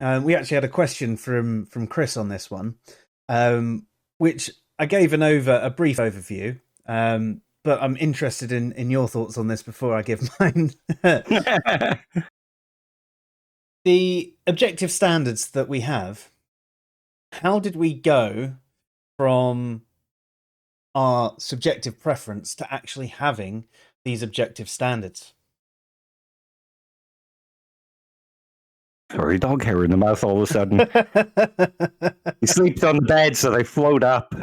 We actually had a question from Chris on this one, which I gave a brief overview, but I'm interested in your thoughts on this before I give mine. The objective standards that we have, how did we go from our subjective preference to actually having these objective standards? Sorry, dog hair in the mouth all of a sudden. He sleeps on the bed, so they float up.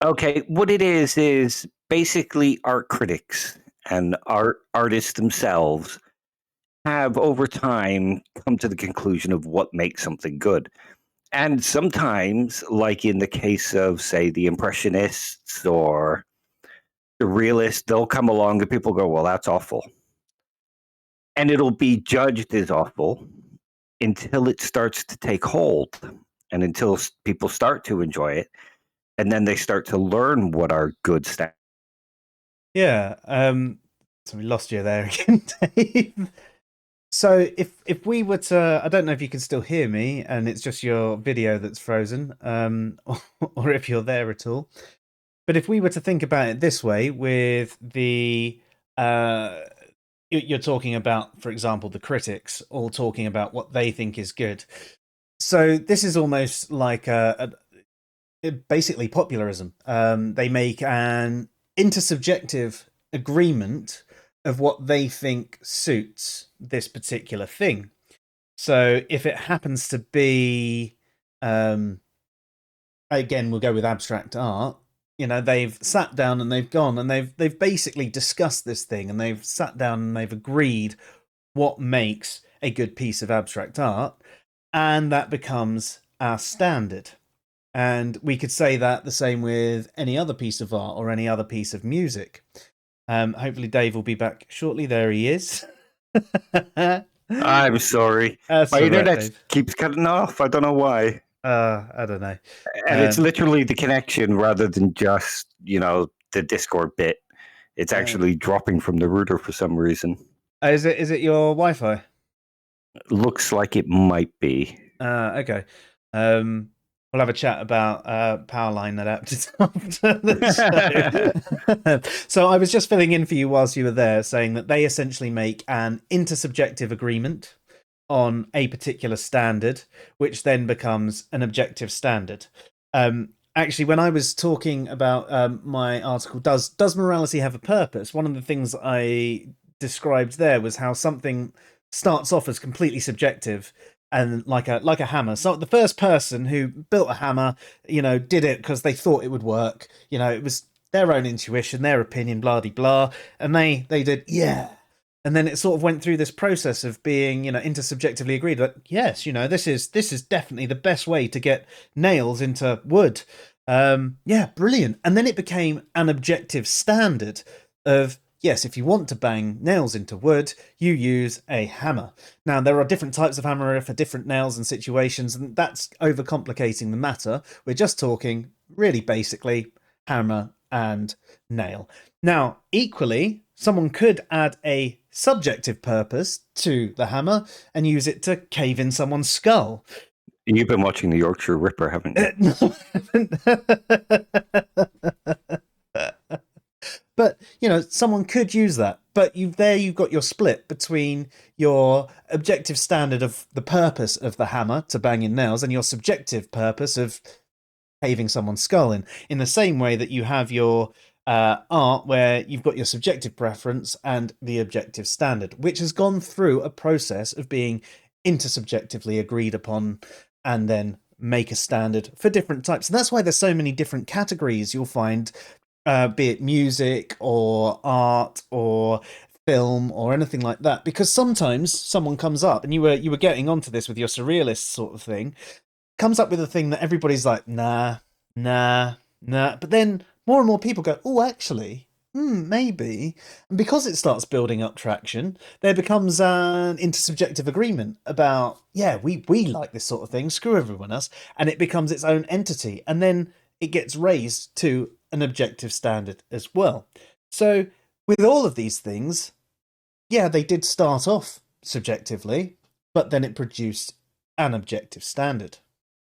Okay, what it is basically art critics and artists themselves have over time come to the conclusion of what makes something good. And sometimes, like in the case of, say, the Impressionists or the Realists, they'll come along and people go, well, that's awful. And it'll be judged as awful until it starts to take hold and until people start to enjoy it. And then they start to learn what are good standards. Yeah. So we lost you there again, Dave. So if we were to, I don't know if you can still hear me, and it's just your video that's frozen, or if you're there at all. But if we were to think about it this way, with the you're talking about, for example, the critics all talking about what they think is good. So this is almost like basically popularism. They make an intersubjective agreement of what they think suits this particular thing. So if it happens to be, again, we'll go with abstract art. You know, they've sat down and they've gone and they've basically discussed this thing, and they've sat down and they've agreed what makes a good piece of abstract art, and that becomes our standard. And we could say that the same with any other piece of art or any other piece of music. Hopefully Dave will be back shortly. There he is. I'm sorry. That's My all right, internet Dave. keeps cutting off. I don't know why. I don't know. And it's literally the connection rather than just, the Discord bit. It's actually dropping from the router for some reason. Is it your Wi-Fi? Looks like it might be. Okay. We'll have a chat about Powerline adapters after the show. So I was just filling in for you whilst you were there, saying that they essentially make an intersubjective agreement on a particular standard, which then becomes an objective standard. Actually, when I was talking about my article, does morality have a purpose? One of the things I described there was how something starts off as completely subjective and like a hammer. So the first person who built a hammer, did it because they thought it would work. It was their own intuition, their opinion, blah de blah, and they did, yeah. And then it sort of went through this process of being, intersubjectively agreed that yes, this is definitely the best way to get nails into wood. Yeah, brilliant. And then it became an objective standard of, yes, if you want to bang nails into wood, you use a hammer. Now, there are different types of hammer for different nails and situations, and that's overcomplicating the matter. We're just talking really basically hammer and nail. Now, equally, someone could add a subjective purpose to the hammer and use it to cave in someone's skull. You've been watching the Yorkshire Ripper, haven't you? No, I haven't. But, someone could use that. But you've got your split between your objective standard of the purpose of the hammer to bang in nails and your subjective purpose of caving someone's skull in the same way that you have your art where you've got your subjective preference and the objective standard, which has gone through a process of being intersubjectively agreed upon and then make a standard for different types. And that's why there's so many different categories you'll find, be it music or art or film or anything like that, because sometimes someone comes up, and you were getting onto this with your surrealist sort of thing, comes up with a thing that everybody's like, nah, but then more and more people go, oh, actually, maybe. And because it starts building up traction, there becomes an intersubjective agreement about, yeah, we like this sort of thing, screw everyone else, and it becomes its own entity, and then it gets raised to an objective standard as well. So with all of these things, yeah, they did start off subjectively, but then it produced an objective standard.